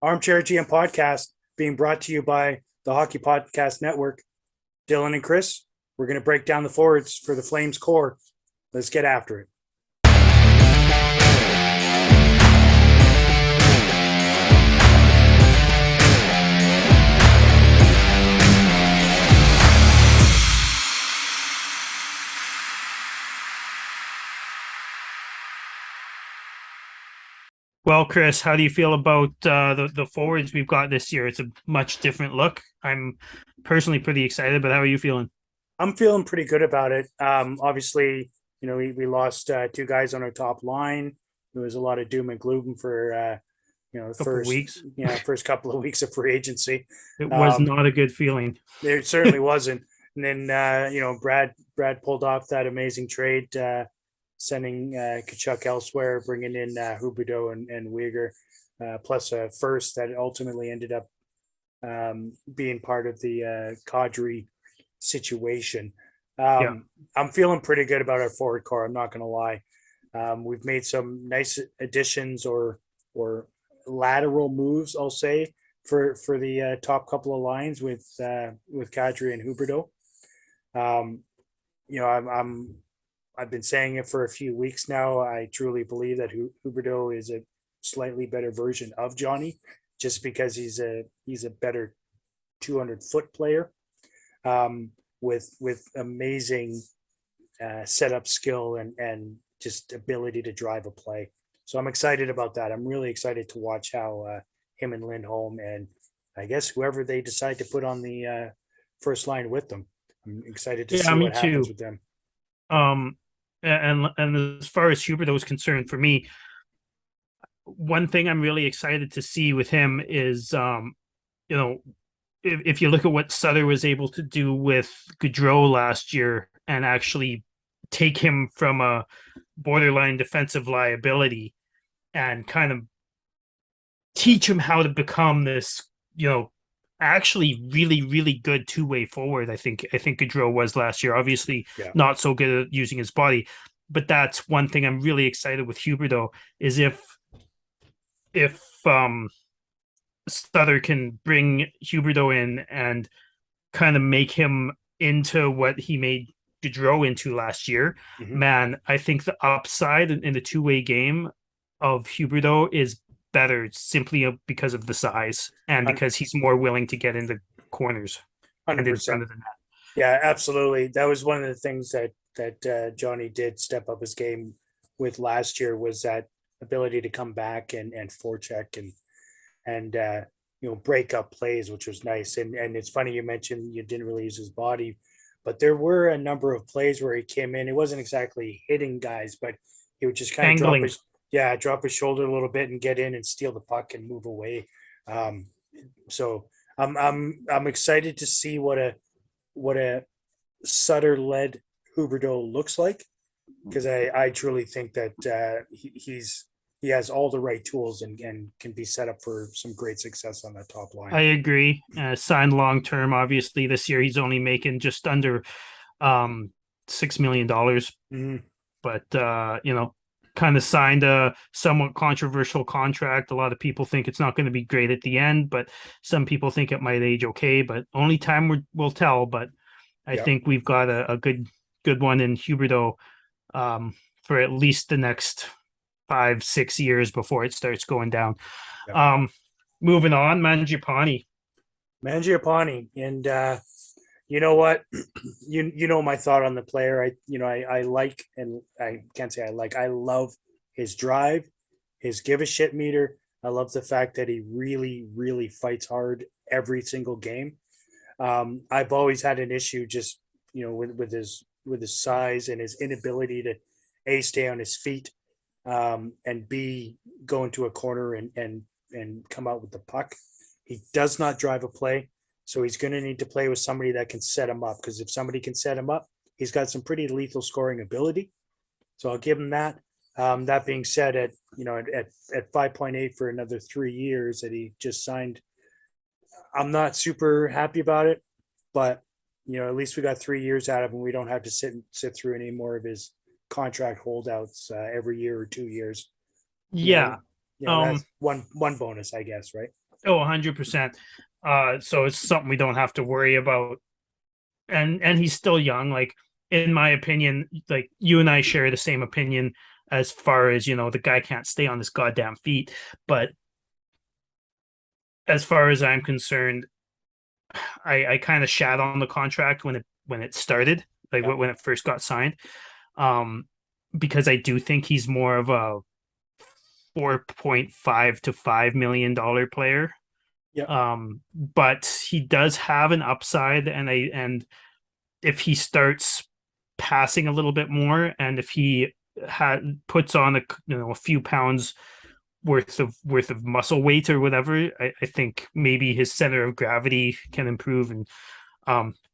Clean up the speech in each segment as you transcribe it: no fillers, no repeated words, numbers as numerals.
ArmChair GM Podcast being brought to you by the Hockey Podcast Network. Dylan and Chris, we're going to break down the forwards for the Flames core. Let's get after it. Well, Chris, how do you feel about the forwards we've got this year? It's a much different look. I'm personally pretty excited, but how are you feeling? I'm feeling pretty good about it. Obviously, we lost two guys on our top line. There was a lot of doom and gloom for the Couple weeks. first couple of weeks of free agency. It was not a good feeling. It certainly wasn't. And then Brad pulled off that amazing trade, sending Kachuk elsewhere, bringing in Huberdeau and Uyghur, plus a first that ultimately ended up being part of the Kadri situation. I'm feeling pretty good about our forward core. I'm not going to lie. We've made some nice additions or lateral moves, I'll say, for the top couple of lines with Kadri and Huberdeau. I've been saying it for a few weeks now. I truly believe that Huberdeau is a slightly better version of Johnny, just because he's a better 200-foot player with amazing setup skill and just ability to drive a play. So I'm excited about that. I'm really excited to watch how him and Lindholm and I guess whoever they decide to put on the first line with them. I'm excited to see what happens with them. And as far as Huberdeau is concerned, for me, one thing I'm really excited to see with him is, if you look at what Sutter was able to do with Gaudreau last year and actually take him from a borderline defensive liability and kind of teach him how to become this, actually really, really good two-way forward. I think Gaudreau was last year. Obviously, not so good at using his body, but that's one thing I'm really excited with Huberdeau is if Sutter can bring Huberdeau in and kind of make him into what he made Gaudreau into last year. Man, I think the upside in the two-way game of Huberdeau is better simply because of the size and because he's more willing to get into corners 100%. and in front of the net. Yeah, absolutely. That was one of the things that Johnny did step up his game with last year, was that ability to come back and forecheck and break up plays, which was nice. And it's funny you mentioned you didn't really use his body, but there were a number of plays where he came in. It wasn't exactly hitting guys, but he would just kind of drop his shoulder a little bit and get in and steal the puck and move away. So I'm excited to see what a Sutter-led Huberdeau looks like, because I truly think that he has all the right tools and can be set up for some great success on that top line. I agree. Signed long term. Obviously, this year he's only making just under $6 million. But kind of signed a somewhat controversial contract. A lot of people think it's not going to be great at the end, but some people think it might age okay. But only time will tell. But I think we've got a good one in Huberdeau for at least the next 5-6 years before it starts going down. Moving on, Mangiapane, and you know what, you know my thought on the player. I like, and I can't say I love his drive, his give a shit meter. I love the fact that he really, really fights hard every single game. I've always had an issue just with his size and his inability to A, stay on his feet, and B, go into a corner and come out with the puck. He does not drive a play, so he's going to need to play with somebody that can set him up, because if somebody can set him up, he's got some pretty lethal scoring ability. So I'll give him that. That being said, at 5.8 for another 3 years that he just signed, I'm not super happy about it, but at least we got 3 years out of him. We don't have to sit through any more of his contract holdouts every year or 2 years. Yeah. That's one bonus, I guess, right? Oh, 100%. So it's something we don't have to worry about. And he's still young. Like, in my opinion, like, you and I share the same opinion as far as, the guy can't stay on his goddamn feet. But as far as I'm concerned, I kind of shat on the contract when it started, like Yeah. when it first got signed. Because I do think he's more of a 4.5 to $5 million player. Yeah. But he does have an upside, and if he starts passing a little bit more, and if he puts on a few pounds worth of muscle weight or whatever, I think maybe his center of gravity can improve, and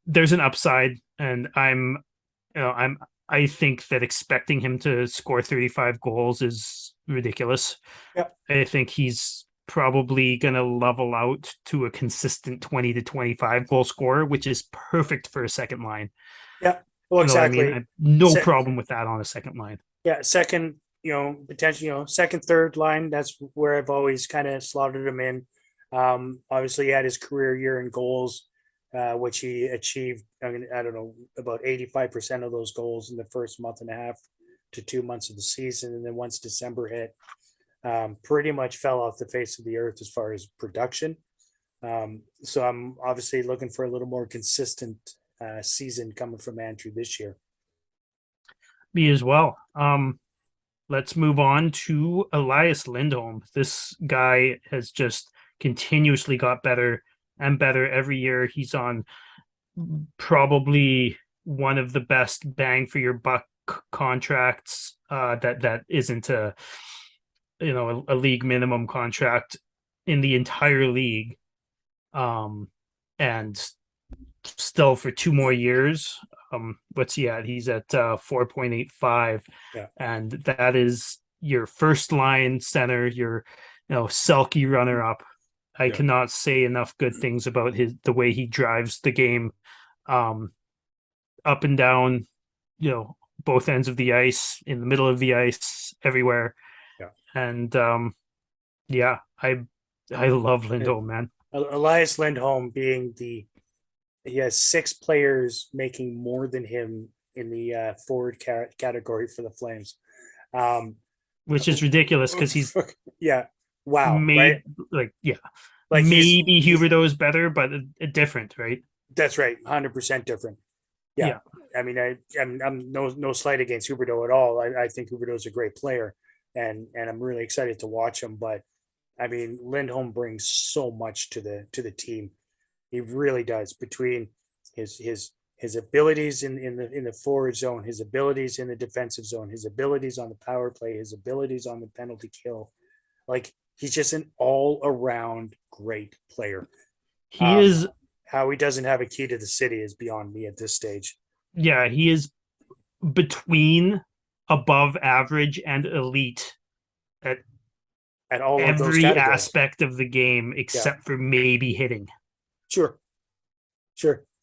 there's an upside. And I think that expecting him to score 35 goals is ridiculous. Yeah. I think he's probably going to level out to a consistent 20 to 25 goal scorer, which is perfect for a second line. Yeah. Well, You know what I mean? exactly. I have no problem with that on a second line. Yeah. Second, potentially, second, third line. That's where I've always kind of slotted him in. Obviously, he had his career year in goals, which he achieved. I don't know, about 85% of those goals in the first month and a half to 2 months of the season. And then once December hit, pretty much fell off the face of the earth as far as production. So I'm obviously looking for a little more consistent season coming from Andrew this year. Me as well. Let's move on to Elias Lindholm. This guy has just continuously got better and better every year. He's on probably one of the best bang for your buck contracts that isn't a league minimum contract in the entire league. And still for 2 more years. What's he at? He's at 4.85. Yeah. And that is your first line center, your Selke runner up. I cannot say enough good things about the way he drives the game, up and down, both ends of the ice, in the middle of the ice, everywhere. Yeah. And I love Lindholm, man. Elias Lindholm he has 6 players making more than him in the forward category for the Flames. Which is ridiculous because he's wow, right? Like maybe Huberdeau is better, but different, right? That's right, 100% different. Yeah. I mean, I'm no slight against Huberdeau at all. I think Huberdeau is a great player, and I'm really excited to watch him. But I mean, Lindholm brings so much to the team. He really does, between his abilities in the forward zone, his abilities in the defensive zone, his abilities on the power play, his abilities on the penalty kill. Like, he's just an all around great player. He is. How he doesn't have a key to the city is beyond me at this stage. Yeah, he is between above average and elite at all of those every aspect of the game except for maybe hitting. Sure.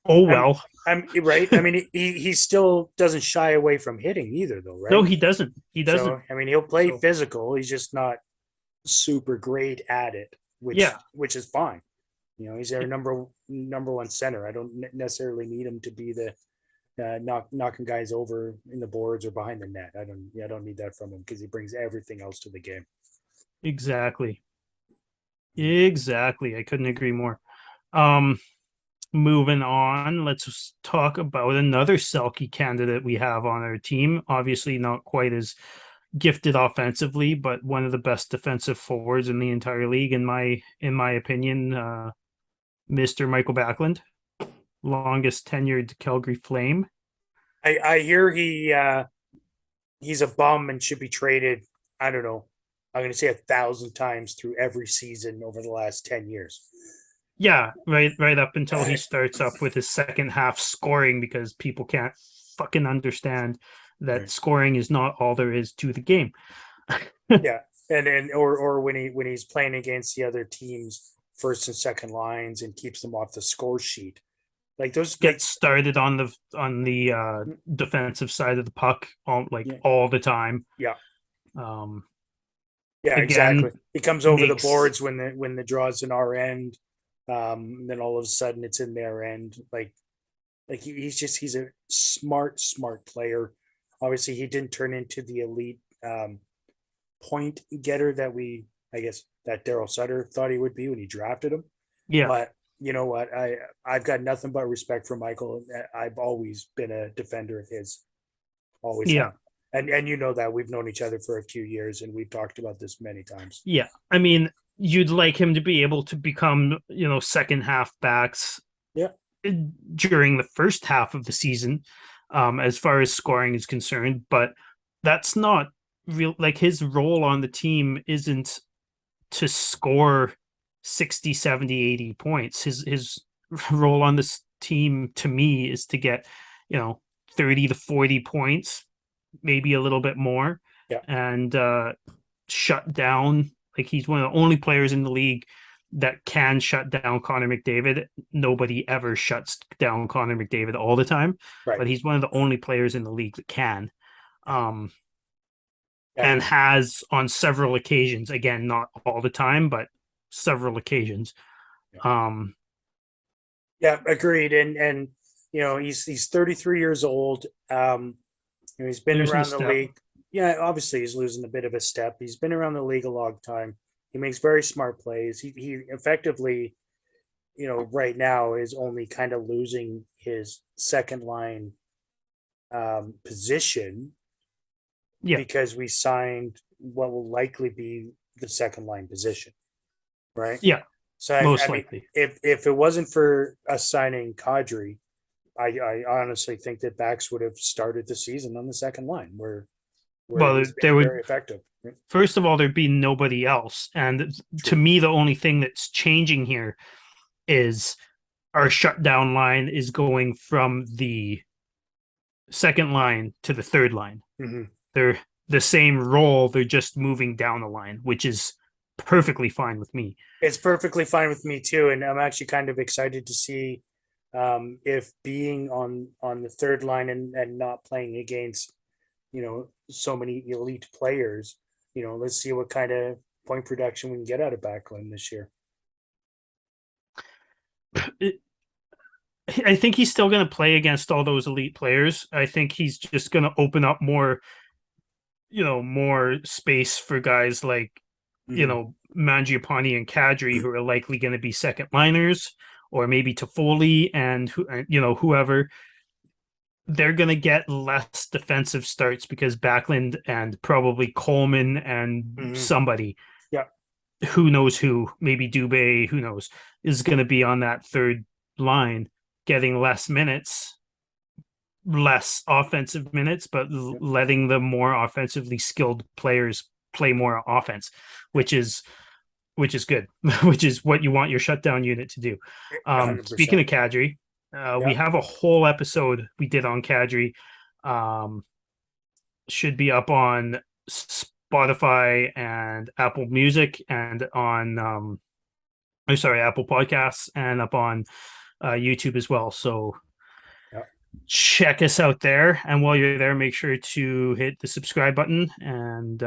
Oh well. I'm right. I mean, he still doesn't shy away from hitting either, though, right? No, he doesn't. So, I mean, he'll play physical. He's just not super great at it, which is fine. He's our number one center. I don't necessarily need him to be the knocking guys over in the boards or behind the net. I don't need that from him, because he brings everything else to the game. Exactly. I couldn't agree more. Moving on, let's talk about another Selke candidate we have on our team. Obviously not quite as gifted offensively, but one of the best defensive forwards in the entire league, in my opinion. Mr. Michael Backlund, longest tenured Calgary Flame. I hear he's a bum and should be traded. I don't know. I'm going to say 1,000 times through every season over the last 10 years. Yeah, right up until he starts up with his second half scoring, because people can't fucking understand that scoring is not all there is to the game. Yeah, or when he's playing against the other team's first and second lines and keeps them off the score sheet. Like, those get started on the defensive side of the puck all the time. Yeah. Yeah, exactly. again He comes over the makes boards when the draw's in our end. Then all of a sudden it's in their end. Like he's a smart player. Obviously, he didn't turn into the elite point getter that I guess, that Daryl Sutter thought he would be when he drafted him. yeah, But you know what? I've got nothing but respect for Michael. I've always been a defender of his. Always yeah, have. And you know that we've known each other for a few years, and we've talked about this many times. yeah. I mean, you'd like him to be able to become, second half backs Yeah. during the first half of the season, as far as scoring is concerned, but that's not real. Like, his role on the team isn't to score 60, 70, 80 points. His role on this team, to me, is to get, 30 to 40 points, maybe a little bit more, Yeah. and shut down. Like, he's one of the only players in the league that can shut down Connor McDavid. Nobody ever shuts down Connor McDavid all the time, Right. but he's one of the only players in the league that can. Yeah, and has on several occasions, again, not all the time, but several occasions. yeah, agreed. And he's 33 years old. He's been Losing a around the step. league. Yeah, obviously he's losing a bit of a step. He's been around the league a long time. He makes very smart plays. He effectively, right now is only kind of losing his second line position Yeah, because we signed what will likely be the second line position, right? yeah, So I most mean, likely. if it wasn't for us signing Kadri, I honestly think that Bax would have started the season on the second line, where Well, he's there been would, very effective. first of all, there'd be nobody else. And to True. me, the only thing that's changing here is our shutdown line is going from the second line to the third line. Mm-hmm. They're the same role, they're just moving down the line, which is perfectly fine with me. It's perfectly fine with me too, and I'm actually kind of excited to see if being on the third line and not playing against so many elite players. Let's see what kind of point production we can get out of Backlund this year. I think he's still going to play against all those elite players. I think he's just going to open up more, more space for guys like, Mangiapane and Kadri, who are likely going to be second liners, or maybe Toffoli and whoever. They're going to get less defensive starts because Backlund and probably Coleman and somebody, Yeah, who knows who, maybe Dube, who knows, is going to be on that third line, getting less minutes, less offensive minutes, but letting the more offensively skilled players play more offense, which is good, which is what you want your shutdown unit to do. 100%. Speaking of Kadri, we Yeah, have a whole episode we did on Kadri. Should be up on Spotify and Apple Music and on Apple Podcasts, and up on YouTube as well. So yeah, check us out there. And while you're there, make sure to hit the subscribe button and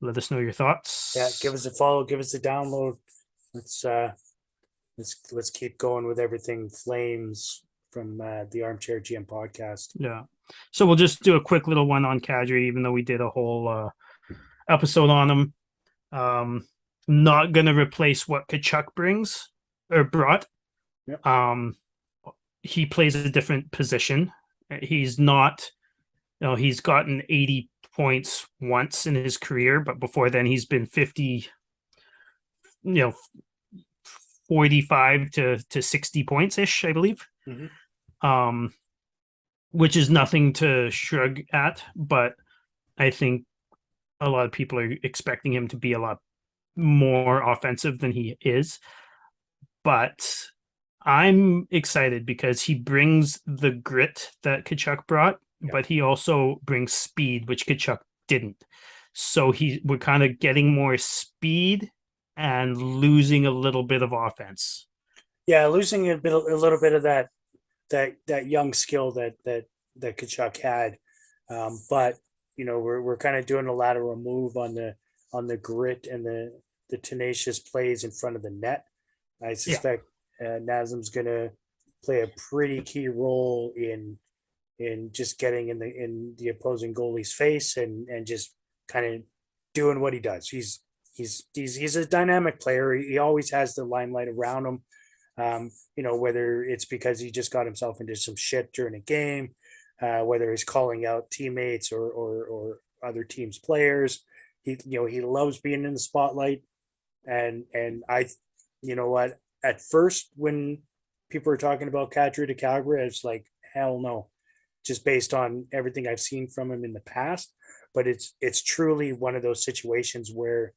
let us know your thoughts. yeah. Give us a follow. Give us a download. Let's let's keep going with everything Flames from the ArmChair GM podcast. Yeah. So we'll just do a quick little one on Kadri, even though we did a whole episode on him. Not going to replace what Tkachuk brings or brought. Yep. He plays a different position. He's not, he's gotten 80 points once in his career, but before then he's been 50, 45 to 60 points ish, I believe. Mm-hmm. Which is nothing to shrug at, but I think a lot of people are expecting him to be a lot more offensive than he is. But I'm excited because he brings the grit that Tkachuk brought, but he also brings speed, which Tkachuk didn't. So we're kind of getting more speed and losing a little bit of offense. Yeah, losing a little bit of that young skill that Tkachuk had, but we're kind of doing a lateral move on the grit and the tenacious plays in front of the net. I suspect Nazem's going to play a pretty key role in just getting in the opposing goalie's face and just kind of doing what he does. He's a dynamic player. He always has the limelight around him. Whether it's because he just got himself into some shit during a game, whether he's calling out teammates or other teams' players. He loves being in the spotlight. And I, what, at first when people were talking about Kadri to Calgary, I was like, hell no, just based on everything I've seen from him in the past. But it's truly one of those situations where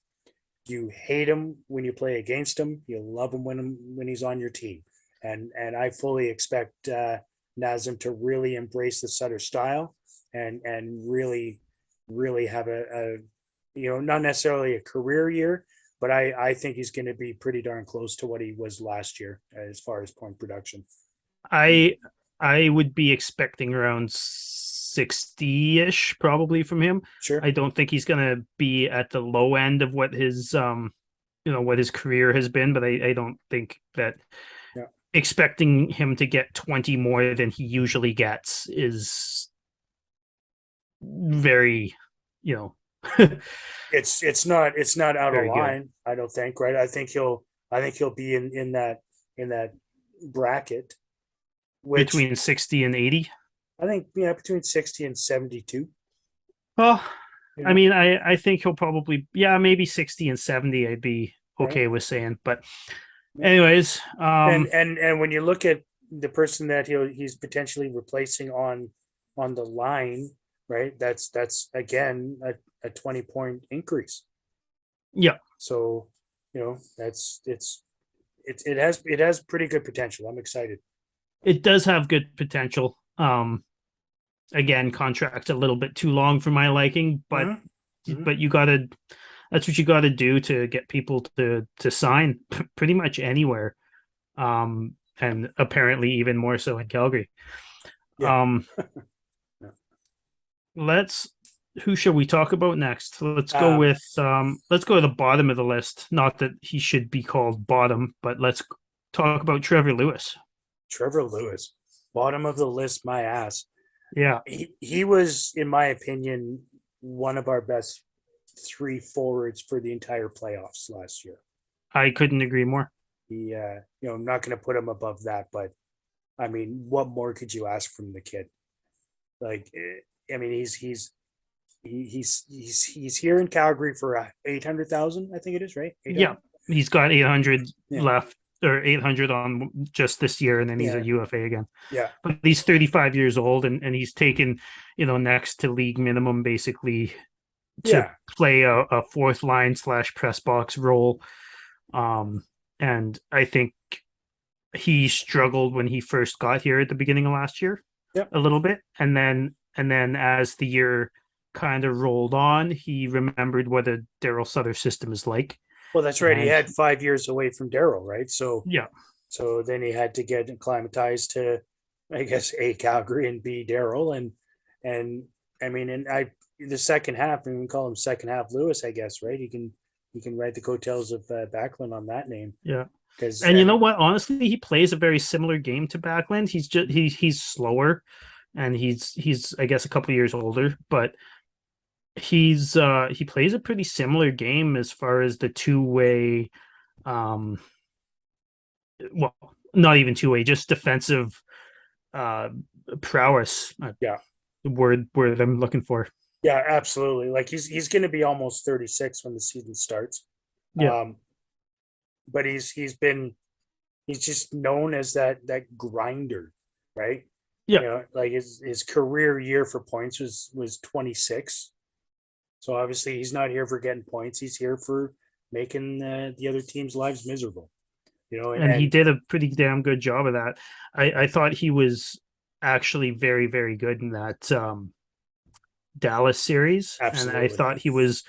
you hate him when you play against him. You love him when he's on your team. And I fully expect Nazem to really embrace the Sutter style and really, really have a not necessarily a career year, but I think he's going to be pretty darn close to what he was last year as far as point production. I would be expecting around 60-ish probably from him. Sure. I don't think he's going to be at the low end of what his what his career has been, but I don't think that expecting him to get 20 more than he usually gets is very, it's not out of line, good. I don't think, right? I think he'll be in that bracket, between 60 and 80. I think between 60 and 72. Well, I mean, I think he'll probably maybe 60 and 70 I'd be okay with saying, but anyways, and when you look at the person that he's potentially replacing on the line, right? That's again a 20-point increase. Yeah. So it has pretty good potential. I'm excited. It does have good potential. Again, contract's a little bit too long for my liking, but but that's what you gotta do to get people to sign pretty much anywhere. And apparently even more so in Calgary. Yeah. Who should we talk about next? Let's go with let's go to the bottom of the list. Not that he should be called bottom, but let's talk about Trevor Lewis. Trevor Lewis, bottom of the list, my ass. Yeah. He was, in my opinion, one of our best three forwards for the entire playoffs last year. I couldn't agree more. I'm not going to put him above that, but I mean, what more could you ask from the kid? Like, I mean, he's here in Calgary for 800,000, I think it is, right? Yeah, he's got 800 left, or 800 on just this year, and then he's a UFA again. Yeah, but he's 35 years old, and he's taken next to league minimum basically to play a fourth line / press box role. And I think he struggled when he first got here at the beginning of last year, a little bit, and then as the year kind of rolled on, he remembered what a Daryl Sutter system is like. Well, that's right. He had 5 years away from Daryl, right? So so then he had to get acclimatized to, I guess, A, Calgary, and B, Daryl, and I mean, the second half, and we can call him second half Lewis, I guess, right? He can ride the coattails of Backlund on that name. Yeah. And you know what? Honestly, he plays a very similar game to Backlund. He's slower, and he's I guess a couple years older, but he plays a pretty similar game as far as the two-way, well, not even two-way, just defensive prowess. The word I'm looking for. Yeah, absolutely. Like he's going to be almost 36 when the season starts. Yeah. But he's just known as that grinder, right? Yeah. Like his career year for points was 26. So obviously he's not here for getting points. He's here for making the other team's lives miserable. And he did a pretty damn good job of that. I thought he was actually very, very good in that Dallas series. Absolutely. And I thought he was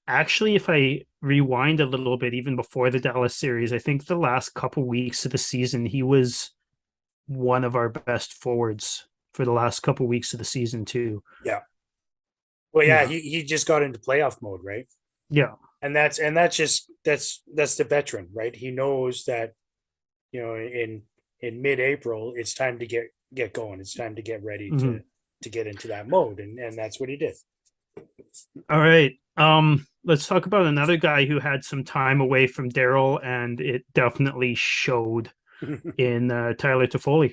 actually, if I rewind a little bit, even before the Dallas series, I think the last couple weeks of the season, he was one of our best forwards for the last couple weeks of the season too. Yeah. Well, he just got into playoff mode, right? Yeah. And that's the veteran, right? He knows that, in mid-April, it's time to get going. It's time to get ready Mhm. to get into that mode, and that's what he did. All right. Let's talk about another guy who had some time away from Daryl, and it definitely showed in Tyler Toffoli.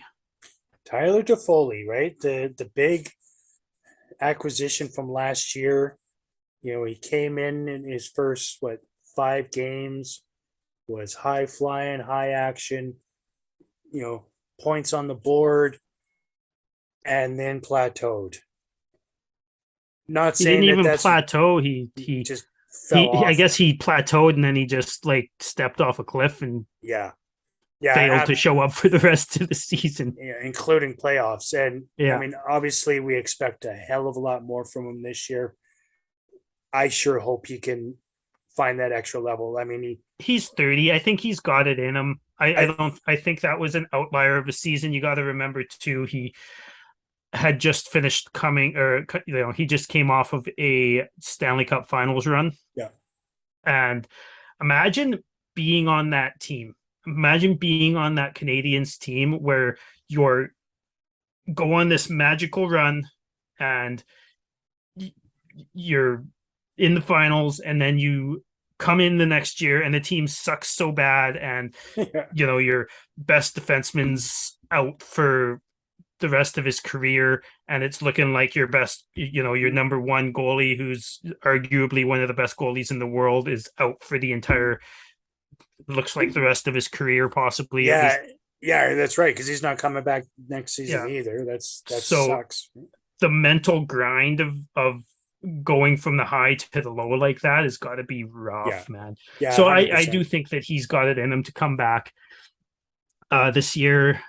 Tyler Toffoli, right? The big acquisition from last year. He came in his first 5 games, was high flying, high action, points on the board, and then plateaued. Not He didn't saying that even that's plateau. he just fell I off. guess he plateaued and then he just like stepped off a cliff and Yeah, failed to show up for the rest of the season. yeah, including playoffs. And Yeah. I mean, obviously, we expect a hell of a lot more from him this year. I sure hope he can find that extra level. I mean, he's 30. I think he's got it in him. I think that was an outlier of a season. You got to remember too, he had just finished he just came off of a Stanley Cup Finals run. Yeah. And imagine being on that team. Imagine being on that Canadiens team where you're go on this magical run and you're in the finals, and then you come in the next year and the team sucks so bad, and your best defenseman's out for the rest of his career, and it's looking like your best, your number one goalie, who's arguably one of the best goalies in the world, is out for the entire, looks like the rest of his career, possibly. Yeah, that's right, because he's not coming back next season either. That so sucks. The mental grind of going from the high to the low like that has got to be rough, man. Yeah, so I do think that he's got it in him to come back this year,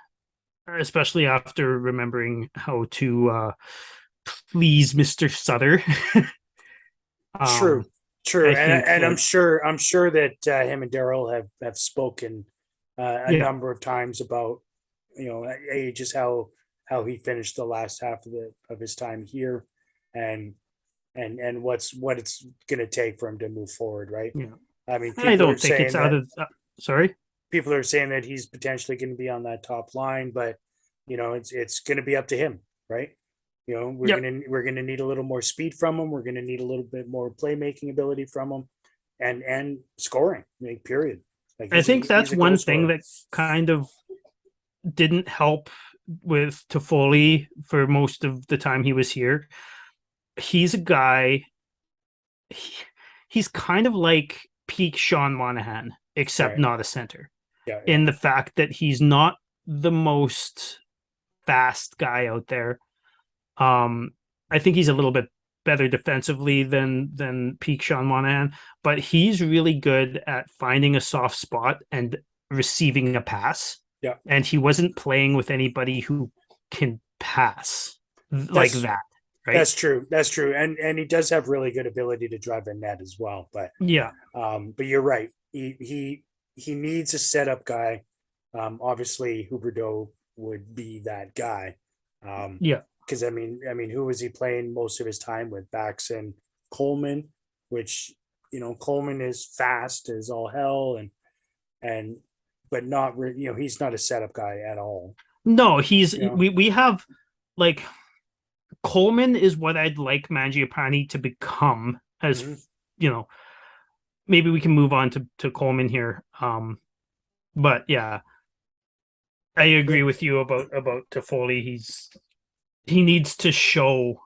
especially after remembering how to please Mr. Sutter. True. And I'm sure that him and Daryl have spoken a number of times about, just how he finished the last half of his time here, and what it's going to take for him to move forward, right? Yeah. I mean, I don't think it's out of sorry. People are saying that he's potentially going to be on that top line, but it's going to be up to him, right? We're gonna need a little more speed from him. We're gonna need a little bit more playmaking ability from him, and scoring. Period. I think that's one thing that kind of didn't help with Toffoli for most of the time he was here. He's a guy. He's kind of like peak Sean Monahan, except not a center. In the fact that he's not the most fast guy out there. I think he's a little bit better defensively than peak Sean Monahan, but he's really good at finding a soft spot and receiving a pass. Yeah. And he wasn't playing with anybody who can pass like that. Right? That's true. And he does have really good ability to drive a net as well. But but you're right. He needs a setup guy. Obviously Huberdeau would be that guy. Because I mean, who was he playing most of his time with? Bax and Coleman, which Coleman is fast as all hell, and but not he's not a setup guy at all. No, he's we have like Coleman is what I'd like Mangiapane to become. As maybe we can move on to Coleman here. But yeah, I agree with you about Toffoli. He needs to show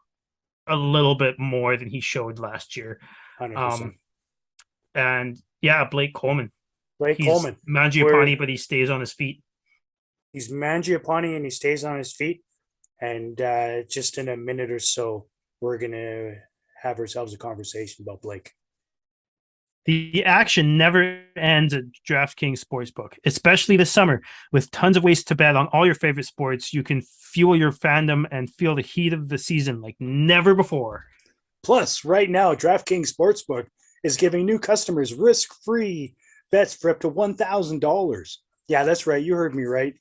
a little bit more than he showed last year. 100%. And Blake Coleman. He's Mangiapane, but he stays on his feet. He's Mangiapane and he stays on his feet. And just in a minute or so, we're going to have ourselves a conversation about Blake. The action never ends at DraftKings Sportsbook, especially this summer. With tons of ways to bet on all your favorite sports, you can fuel your fandom and feel the heat of the season like never before. Plus, right now, DraftKings Sportsbook is giving new customers risk-free bets for up to $1,000. Yeah, that's right. You heard me right.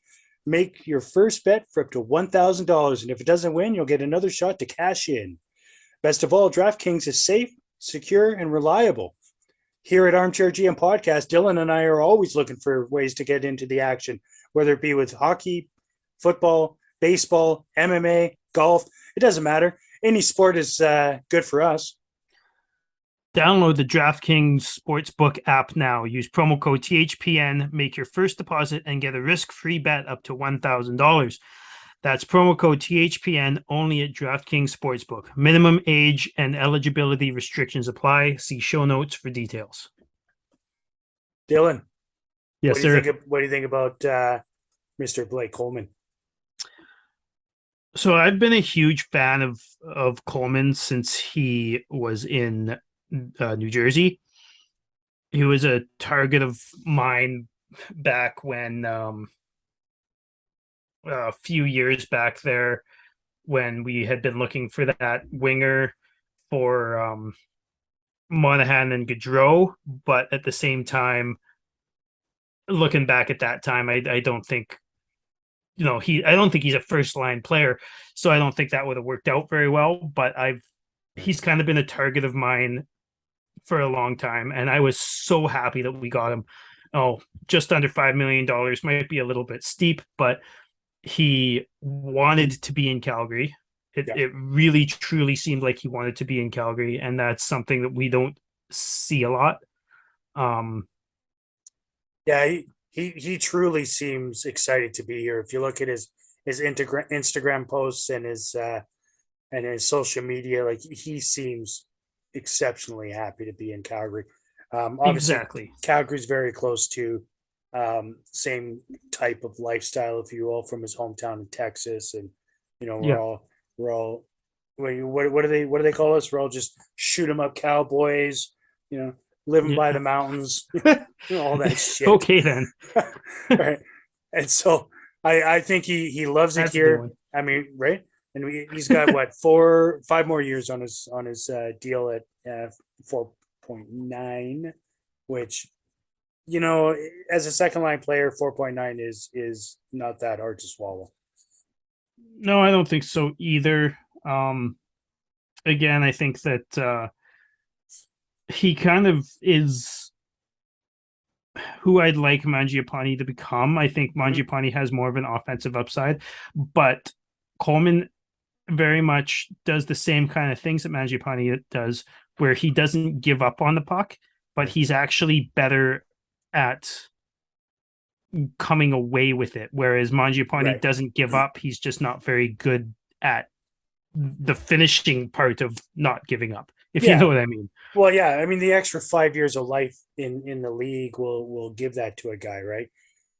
Make your first bet for up to $1,000, and if it doesn't win, you'll get another shot to cash in. Best of all, DraftKings is safe, secure, and reliable. here at ArmChair GM Podcast, Dylan and I are always looking for ways to get into the action, whether it be with hockey, football, baseball, MMA, golf. It doesn't matter. Any sport is good for us. Download the DraftKings Sportsbook app now. Use promo code THPN, make your first deposit, and get a risk-free bet up to $1,000. That's promo code THPN only at DraftKings Sportsbook. Minimum age and eligibility restrictions apply. See show notes for details. Dylan, Yes, sir. What do you think about Mr. Blake Coleman? So I've been a huge fan of Coleman since he was in New Jersey. He was a target of mine back when a few years back there, when we had been looking for that winger for Monahan and Gaudreau. But at the same time, looking back at that time, I don't think, I don't think he's a first line player, so I don't think that would have worked out very well. But he's kind of been a target of mine for a long time, and I was so happy that we got him. Just under $5 million, might be a little bit steep, but he wanted to be in Calgary. It really truly seemed like he wanted to be in Calgary, and that's something that we don't see a lot. He truly seems excited to be here. If you look at his Instagram posts and his social media, like, he seems exceptionally happy to be in Calgary. Obviously, exactly. Calgary's very close to same type of lifestyle, if you will, from his hometown in Texas, and we're all what do they call us? We're all just shoot 'em up cowboys, living by the mountains, all that shit. Okay, then. Right. And so I think he loves it here. I mean, right? And he's got what, 5 more years on his deal at 4.9, which, as a second line player, 4.9 is not that hard to swallow. No, I don't think so either. Again, I think that he kind of is who I'd like Mangiapane to become. I think Mangiapane has more of an offensive upside, but Coleman very much does the same kind of things that Mangiapane does, where he doesn't give up on the puck, but he's actually better at coming away with it. Whereas Mangiapane doesn't give up. He's just not very good at the finishing part of not giving up, if you know what I mean. Well, yeah. I mean, the extra 5 years of life in the league will give that to a guy, right?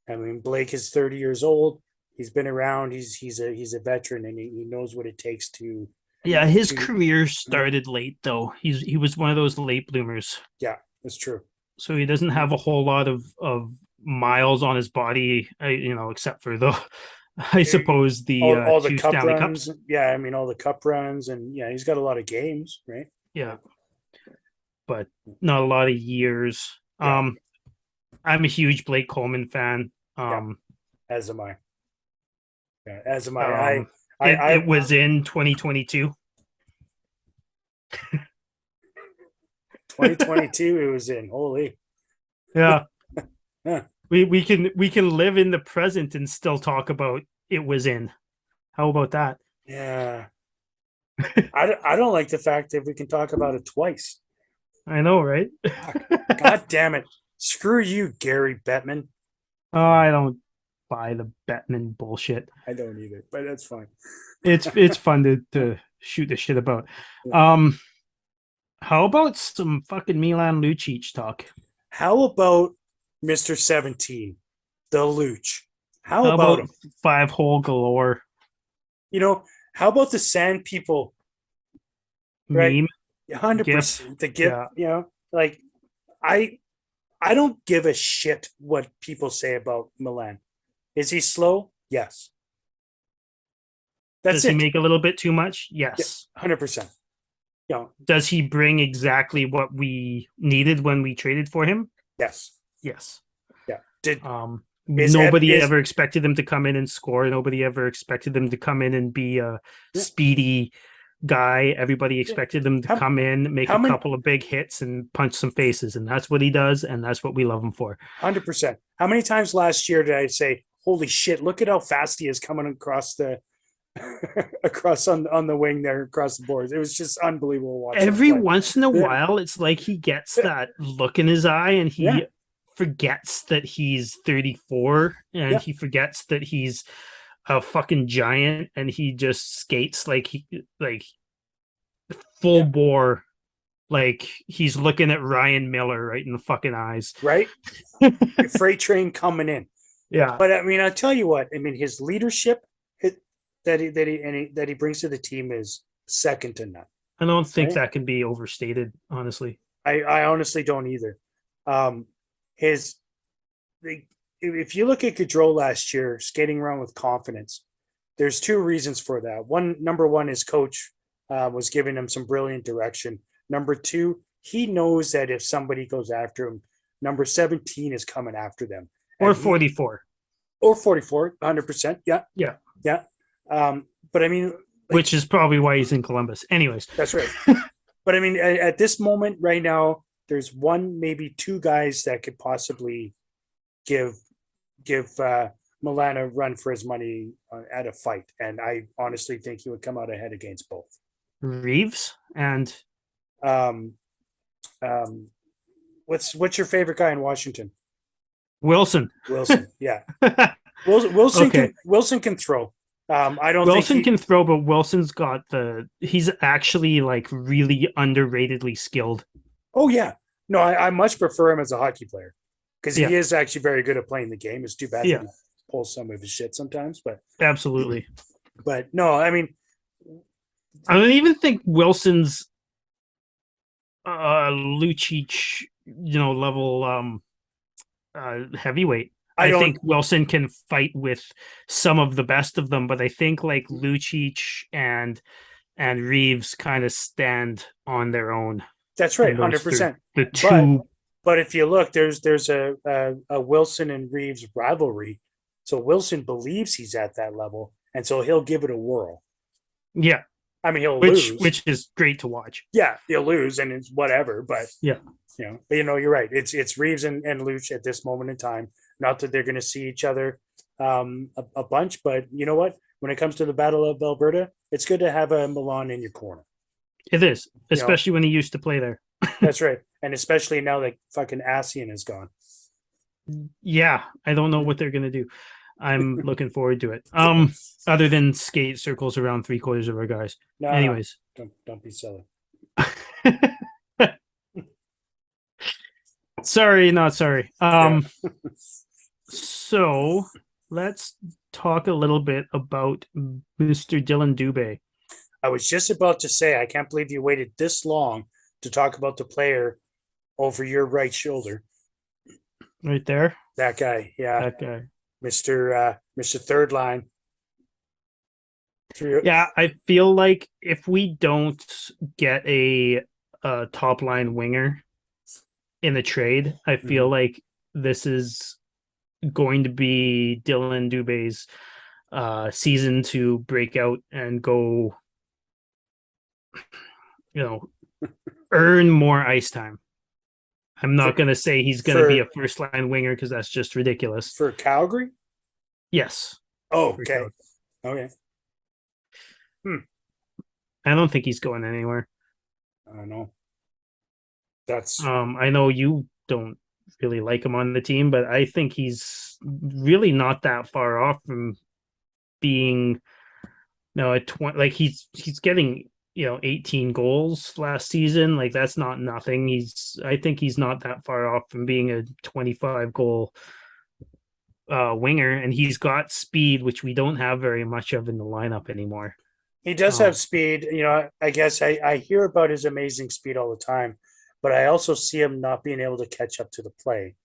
I mean, Blake is 30 years old. He's been around. He's a veteran, and he knows what it takes to. Yeah, his career started late, though. He was one of those late bloomers. Yeah, that's true. So he doesn't have a whole lot of miles on his body, except for I suppose all the cup Stanley runs. Cups. Yeah, I mean, all the cup runs, and he's got a lot of games, right? Yeah, but not a lot of years. Yeah. I'm a huge Blake Coleman fan. As am I. Yeah, as am I. It was in 2022. 2022, it was in. Holy. Yeah. We can live in the present and still talk about it was in. How about that? Yeah. I don't like the fact that we can talk about it twice. I know, right? God damn it. Screw you, Gary Bettman. Oh, I don't buy the Bettman bullshit. I don't either, but that's fine. It's fun to shoot the shit about. Yeah. How about some fucking Milan Lucic talk? How about Mr. 17, the Luch? How about him? 5-hole galore? How about the Sand People? Right? Meme? 100%. The gift, like, I don't give a shit what people say about Milan. Is he slow? Yes. Does he make a little bit too much? Yes. 100%. Does he bring exactly what we needed when we traded for him? Yes. Yes. Yeah. Nobody ever expected him to come in and score. Nobody ever expected him to come in and be a speedy guy. Everybody expected him to come in, make a couple of big hits, and punch some faces, and that's what he does, and that's what we love him for. 100%. How many times last year did I say, "Holy shit! Look at how fast he is coming across the across on the wing there, across the boards." It was just unbelievable watching. Every once in a while, it's like he gets that look in his eye, and he forgets that he's 34, and he forgets that he's a fucking giant, and he just skates like full bore, like he's looking at Ryan Miller right in the fucking eyes. Right? Freight train coming in. Yeah. But I mean, I'll tell you what, I mean, his leadership that he brings to the team is second to none. I don't think that can be overstated, honestly. I honestly don't either. If you look at Gaudreau last year, skating around with confidence, there's two reasons for that. Number one, his coach was giving him some brilliant direction. Number two, he knows that if somebody goes after him, number 17 is coming after them. Or 44. Or 44, 100%. Yeah. But I mean, which is probably why he's in Columbus. Anyways. That's right. But I mean, at this moment right now, there's one, maybe two guys that could possibly give Milan a run for his money at a fight. And I honestly think he would come out ahead against both. Reeves and what's your favorite guy in Washington? Wilson. Yeah. Wilson can throw. I don't think Wilson can throw, but Wilson's got he's actually like really underratedly skilled. Oh yeah. No, I much prefer him as a hockey player because he is actually very good at playing the game. It's too bad he pulls some of his shit sometimes, but absolutely. But no, I mean, I don't even think Wilson's Lucic, level heavyweight. I think Wilson can fight with some of the best of them, but I think like Lucic and Reeves kind of stand on their own. That's right, 100%. The two, but if you look, there's a Wilson and Reeves rivalry, so Wilson believes he's at that level, and so he'll give it a whirl. Yeah, I mean he'll lose, which is great to watch. Yeah, he'll lose, and it's whatever. But yeah, but you're right. It's Reeves and Luch at this moment in time. Not that they're going to see each other a bunch, but you know what? When it comes to the Battle of Alberta, it's good to have a Milan in your corner. It is, especially when he used to play there. That's right. And especially now that fucking Asian is gone. Yeah, I don't know what they're going to do. I'm looking forward to it. Other than skate circles around 3/4 of our guys. No, anyways. Don't be silly. Sorry, not sorry. So let's talk a little bit about Mr. Dylan Dube. I was just about to say, I can't believe you waited this long to talk about the player over your right shoulder. Right there? That guy, yeah. That guy. Mr. Third Line. Yeah, I feel like if we don't get a top line winger in the trade, I feel like this is going to be Dylan Dube's season to break out and go, earn more ice time. I'm not going to say he's going to be a first line winger because that's just ridiculous. For Calgary? Yes. Oh, okay. Okay. I don't think he's going anywhere. I don't know. That's I know you don't really like him on the team, but I think he's really not that far off from being at 20. Like he's getting 18 goals last season. Like that's not nothing. I think he's not that far off from being a 25 goal winger, and he's got speed, which we don't have very much of in the lineup anymore. He does have speed. I guess I hear about his amazing speed all the time, but I also see him not being able to catch up to the play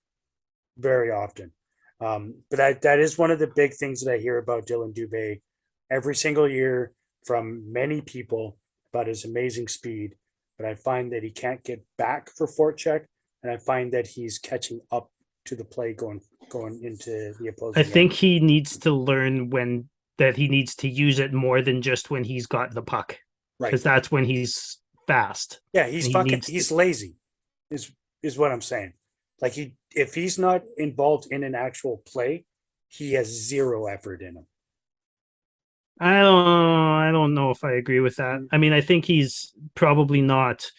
very often. But that is one of the big things that I hear about Dylan Dube every single year from many people about his amazing speed. But I find that he can't get back for forecheck, and I find that he's catching up to the play going into the opposing. I think he needs to learn that he needs to use it more than just when he's got the puck. Right. because that's when he's fast. Yeah, he's and fucking. He's lazy. Is what I'm saying. Like if he's not involved in an actual play, he has zero effort in him. I don't know if I agree with that. I mean, I think he's probably not.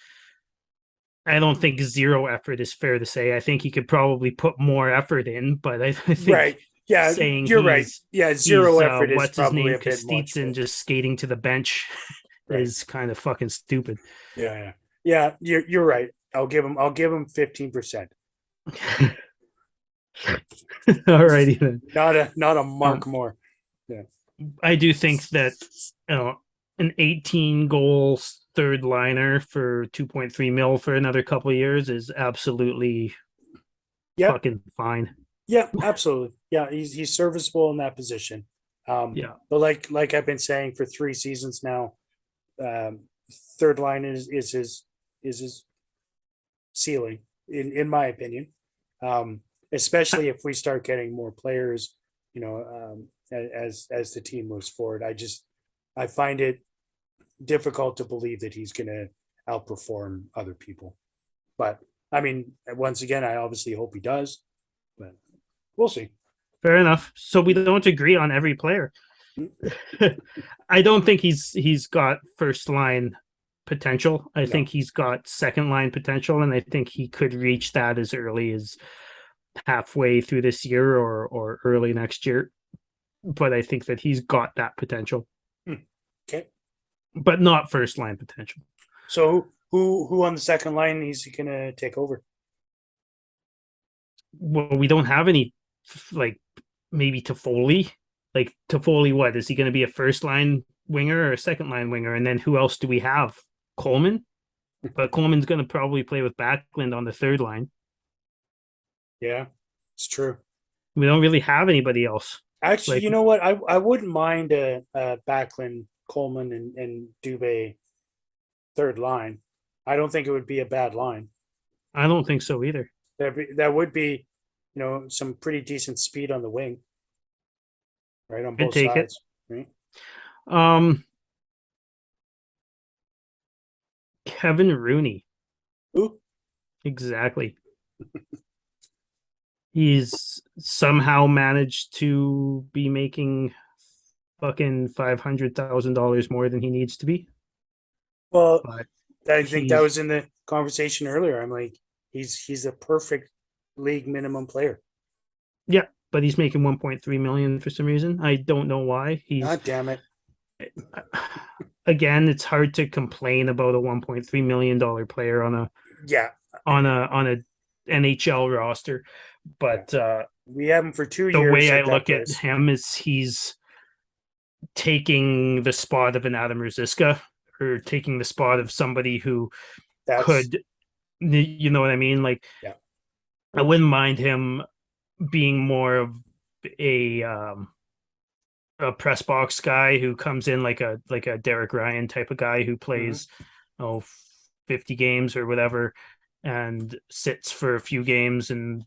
I don't think zero effort is fair to say. I think he could probably put more effort in, but I think Right. Yeah, saying you're right. Yeah, zero effort is what's his probably name, a bit much. Kostitsin, But, just skating to the bench right. is kind of fucking stupid. Yeah. You're right. I'll give him 15%. Alrighty then. Not a mark Um, more. Yeah. I do think that an 18 goal third liner for 2.3 mil for another couple of years is absolutely Yep. fucking fine. Yeah, absolutely. Yeah, he's serviceable in that position. Yeah. But like I've been saying for 3 seasons now, um, third line is his ceiling, in my opinion. Especially if we start getting more players, as the team moves forward. I find it difficult to believe that he's going to outperform other people. But I mean, once again, I obviously hope he does, but we'll see. Fair enough. So we don't agree on every player. I don't think he's got first line potential. I think he's got second line potential, and I think he could reach that as early as halfway through this year or early next year. But I think that he's got that potential. Okay. But not first line potential. So who on the second line is he gonna take over? Well, we don't have any, like maybe Toffoli. Like Toffoli, what is he going to be, a first line winger or a second line winger? And then who else do we have? Coleman, but Coleman's going to probably play with Backlund on the third line. Yeah, it's true. We don't really have anybody else. Actually, you know what? I wouldn't mind a Backlund, Coleman, and Dube third line. I don't think it would be a bad line. I don't think so either. That would be, some pretty decent speed on the wing, right, on Could both take sides. it. Right? Kevin Rooney. Ooh. Exactly. He's somehow managed to be making fucking $500,000 more than he needs to be. Well, But I think that was in the conversation earlier. I'm like, he's a perfect league minimum player. Yeah, but he's making 1.3 million for some reason. I don't know why. God damn it. Again, it's hard to complain about a 1.3 million dollar player on a NHL roster, but we have him for 2 years. The way I look at him is he's taking the spot of an Adam Ruzicka, or taking the spot of somebody who could, you know what I mean? Like, I wouldn't mind him being more of a press box guy who comes in like a Derek Ryan type of guy who plays 50 games or whatever and sits for a few games, and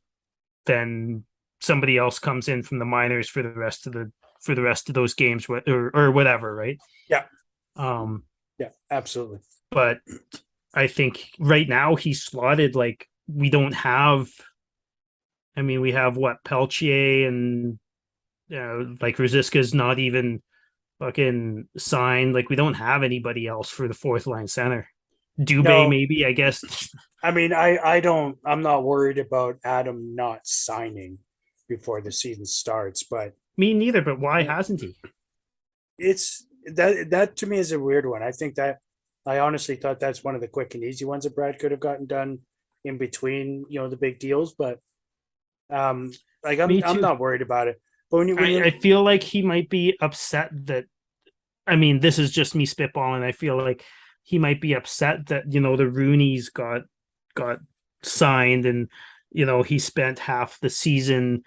then somebody else comes in from the minors for the rest of those games, or whatever, right? Yeah. Yeah, absolutely. But I think right now he's slotted like we don't have. I mean, we have what, Peltier, and like Ruzicka's not even fucking signed. Like, we don't have anybody else for the fourth line center. Dube, maybe, I guess. I mean, I'm not worried about Adam not signing before the season starts, but me neither. But why hasn't he? It's that to me is a weird one. I think that I honestly thought that's one of the quick and easy ones that Brad could have gotten done in between, the big deals. But I'm not worried about it. But I feel like he might be upset that. I mean, this is just me spitballing. I feel like he might be upset that the Rooneys got signed, and he spent half the season.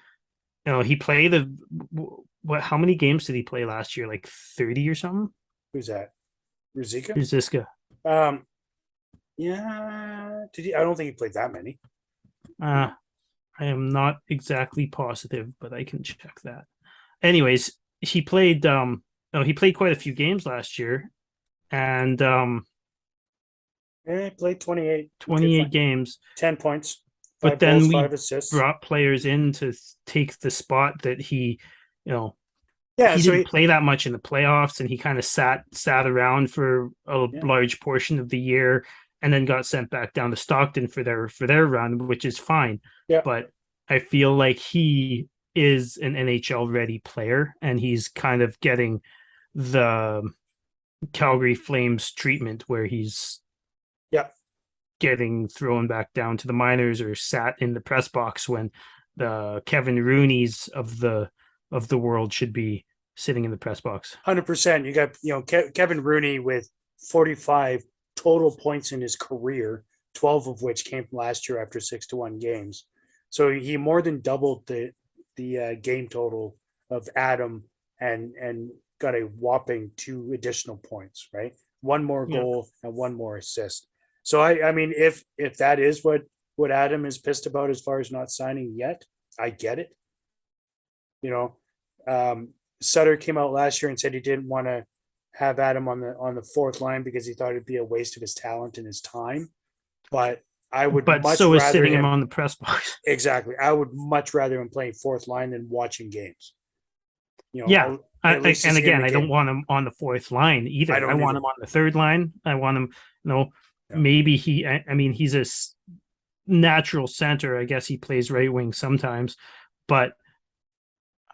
He played how many games did he play last year? Like 30 or something. Who's that? Ruzicka. Yeah. Did he? I don't think he played that many. I am not exactly positive, but I can check that. Anyways, he played. He played quite a few games last year, and Played 28. Okay, 28 fine. games. 10 points. But 5 then goals, we 5 assists. brought players in to take the spot that he, you know, Yeah, he so didn't play that much in the playoffs, and he kind of sat around for a yeah. large portion of the year, and then got sent back down to Stockton for their run, which is fine. Yeah. But I feel like he is an NHL ready player, and he's kind of getting the Calgary Flames treatment where he's Yeah. getting thrown back down to the minors or sat in the press box when the Kevin Rooneys of the world should be sitting in the press box. 100%. You got, Kevin Rooney with 45 total points in his career, 12 of which came from last year after 6-1 games. So he more than doubled the game total of Adam and got a whopping 2 additional points, right? One more goal and 1 more assist. So I mean, if that is what Adam is pissed about as far as not signing yet, I get it. Sutter came out last year and said he didn't want to have Adam on the fourth line because he thought it'd be a waste of his talent and his time. But I would But much so is rather sitting him him on the press box. exactly. I would much rather him playing fourth line than watching games. Yeah. At least And he's in again, the I don't game. want him on the fourth line either. I I don't want either. him on the third line. I want him, Yeah. maybe I mean, he's a natural center. I guess he plays right wing sometimes, but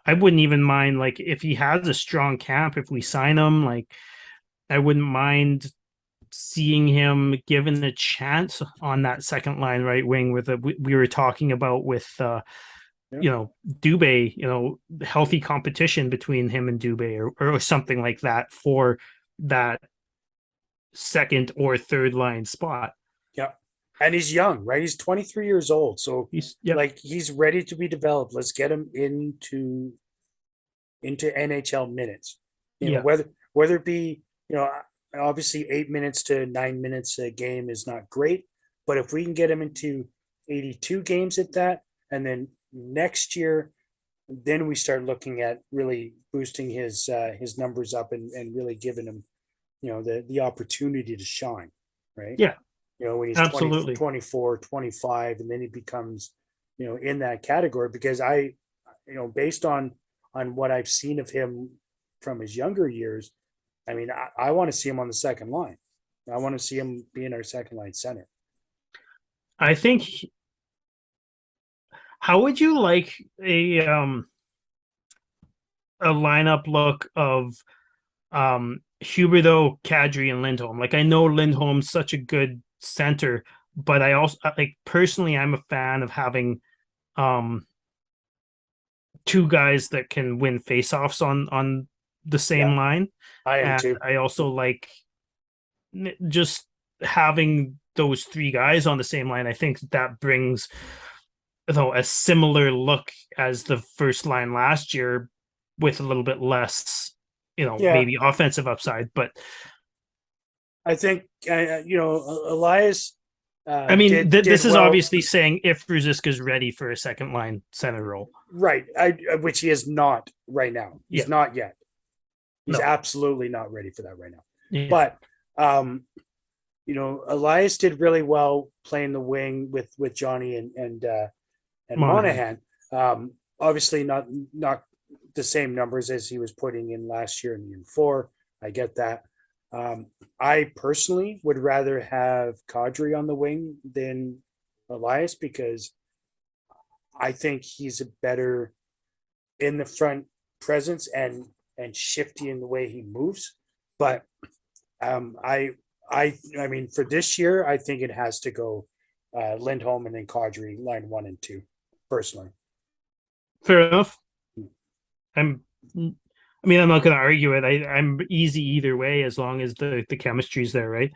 I wouldn't even mind, like, if he has a strong camp, if we sign him, like, I wouldn't mind seeing him given a chance on that second line right wing with we were talking about with Dube, healthy competition between him and Dube or something like that for that second or third line spot. Yeah. And he's young, right? He's 23 years old. So he's ready to be developed. Let's get him into NHL minutes. Whether it be, obviously 8 minutes to 9 minutes a game is not great, but if we can get him into 82 games at that, and then next year, then we start looking at really boosting his numbers up and really giving him, the opportunity to shine, right? Yeah. When he's Absolutely. 24, 25, and then he becomes, in that category, because based on what I've seen of him from his younger years, I mean, I want to see him on the second line. I want to see him being our second line center. I think. How would you like a lineup look of Huberdeau, Kadri, and Lindholm? Like, I know Lindholm's such a good center, but I also personally I'm a fan of having two guys that can win faceoffs on the same line. I am too. I also like just having those three guys on the same line. I think that brings a similar look as the first line last year with a little bit less, maybe offensive upside. But I think, Elias. I mean, this is obviously saying if Ruzicka's ready for a second line center role. Right. Which he is not right now. He's not yet. He's absolutely not ready for that right now. Yeah. But, Elias did really well playing the wing with Johnny and Monahan. Obviously not the same numbers as he was putting in last year and year before. I get that. I personally would rather have Kadri on the wing than Elias because I think he's a better in the front presence and shifty in the way he moves. But I mean, for this year, I think it has to go Lindholm and then Kadri, line 1 and 2, personally. Fair enough. I'm not going to argue it. I'm easy either way as long as the chemistry's there, right?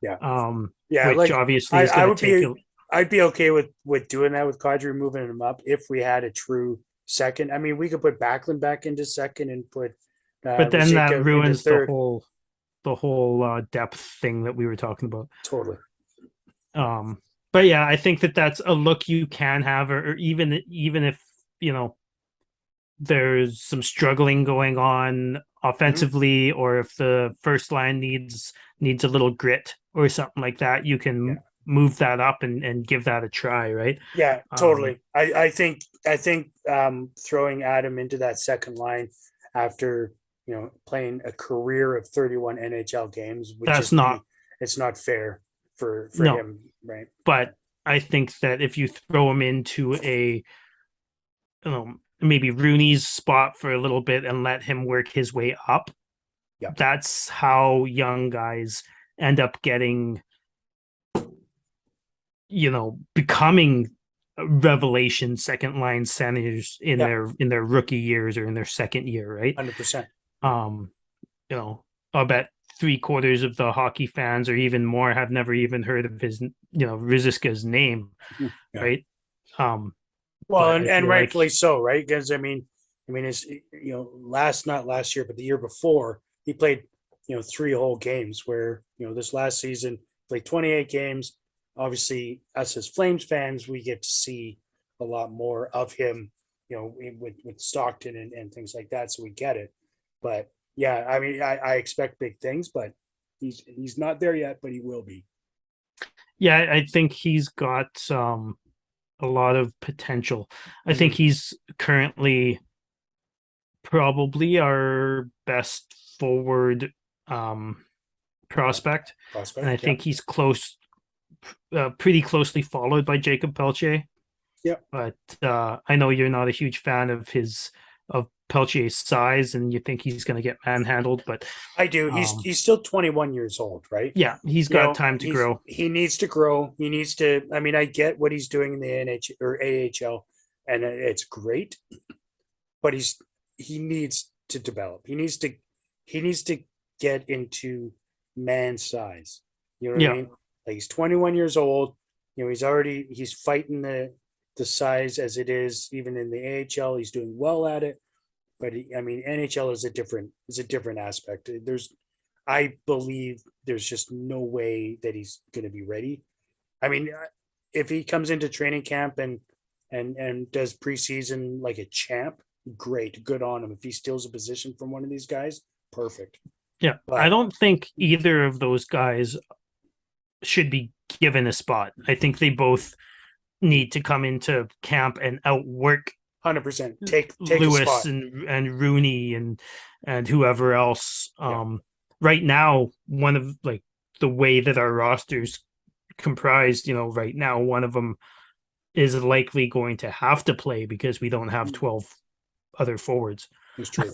Yeah. Which obviously is going to take. I'd be okay with doing that with Kadri, moving him up if we had a true second. I mean, we could put Backlund back into second and put. But then that ruins the whole depth thing that we were talking about. Totally. But yeah, I think that's a look you can have, or even if there's some struggling going on offensively, or if the first line needs a little grit or something like that, you can move that up and give that a try, right? Yeah, totally. I think throwing Adam into that second line after playing a career of 31 NHL games would That's just not it's not fair for no, him, right? but I think that if you throw him into maybe Rooney's spot for a little bit and let him work his way up, that's how young guys end up getting, becoming revelation second line centers in their rookie years or in their second year, right? 100%. I'll bet 3/4 of the hockey fans or even more have never even heard of his, Riziska's name, right? Well, and rightfully so, right? Because it's not last year, but the year before, he played 3 whole games. Where this last season played 28 games. Obviously, us as Flames fans, we get to see a lot more of him, with Stockton and things like that. So we get it. But yeah, I expect big things, but he's not there yet, but he will be. Yeah, I think he's got a lot of potential. I think he's currently probably our best forward prospect. And I think he's pretty closely followed by Jacob Pelche. Yeah. But I know you're not a huge fan of Pelche's size, and you think he's going to get manhandled. But I do. He's still 21 years old, right? Yeah, he's got time to grow. He needs to grow. He needs to. I get what he's doing in the NHL or AHL, and it's great. But he needs to develop. He needs to get into man size. You know what I mean? Like, he's 21 years old. He's fighting the size as it is, even in the AHL. He's doing well at it. But NHL is a different aspect. I believe there's just no way that he's going to be ready. If he comes into training camp and does preseason like a champ, great, good on him. If he steals a position from one of these guys, perfect. Yeah, but I don't think either of those guys should be given a spot. I think they both need to come into camp and outwork 100%. Take Lewis and Rooney and whoever else. Right now, one of the way that our roster's comprised, right now, one of them is likely going to have to play because we don't have 12 other forwards. It's true.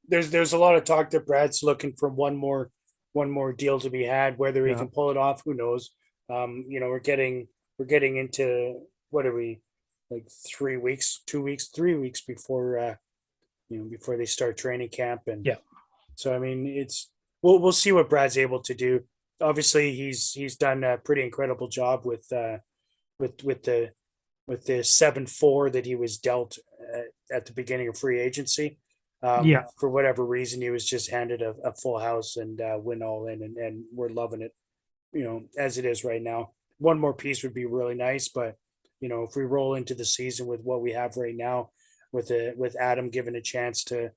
There's a lot of talk that Brad's looking for one more deal to be had. Whether he can pull it off, who knows? We're getting into, what are we, like 3 weeks before before they start training camp, and so we'll see what Brad's able to do. Obviously, he's done a pretty incredible job with the 7-4 that he was dealt at the beginning of free agency. For whatever reason, he was just handed a full house and went all in, and we're loving it, as it is right now. One more piece would be really nice, but if we roll into the season with what we have right now, with Adam given a chance to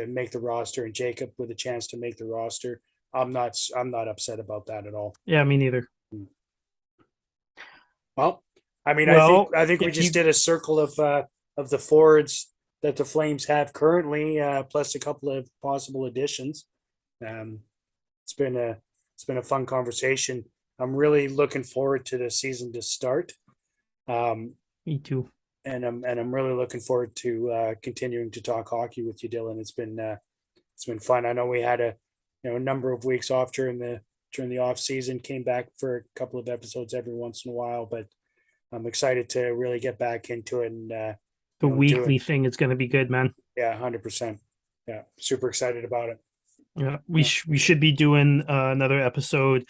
make the roster and Jacob with a chance to make the roster, I'm not upset about that at all. Yeah, me neither. Well, I think we just did a circle of the forwards that the Flames have currently, plus a couple of possible additions. It's been a fun conversation. I'm really looking forward to the season to start. Me too. And I'm really looking forward to continuing to talk hockey with you, Dylan. It's been fun. I know we had a number of weeks off during the off season, came back for a couple of episodes every once in a while, but I'm excited to really get back into it. And the weekly thing is going to be good, man. Yeah, 100%. Yeah, super excited about it. Yeah, we should be doing another episode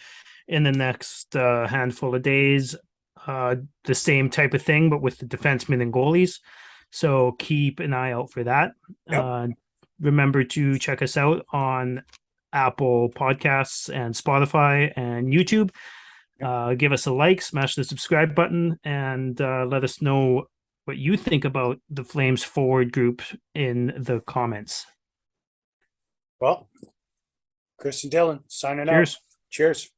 in the next handful of days. The same type of thing, but with the defensemen and goalies. So keep an eye out for that. Yep. Remember to check us out on Apple Podcasts and Spotify and YouTube. Give us a like, smash the subscribe button, and let us know what you think about the Flames forward group in the comments. Well, Chris and Dylan signing out. Cheers. Cheers.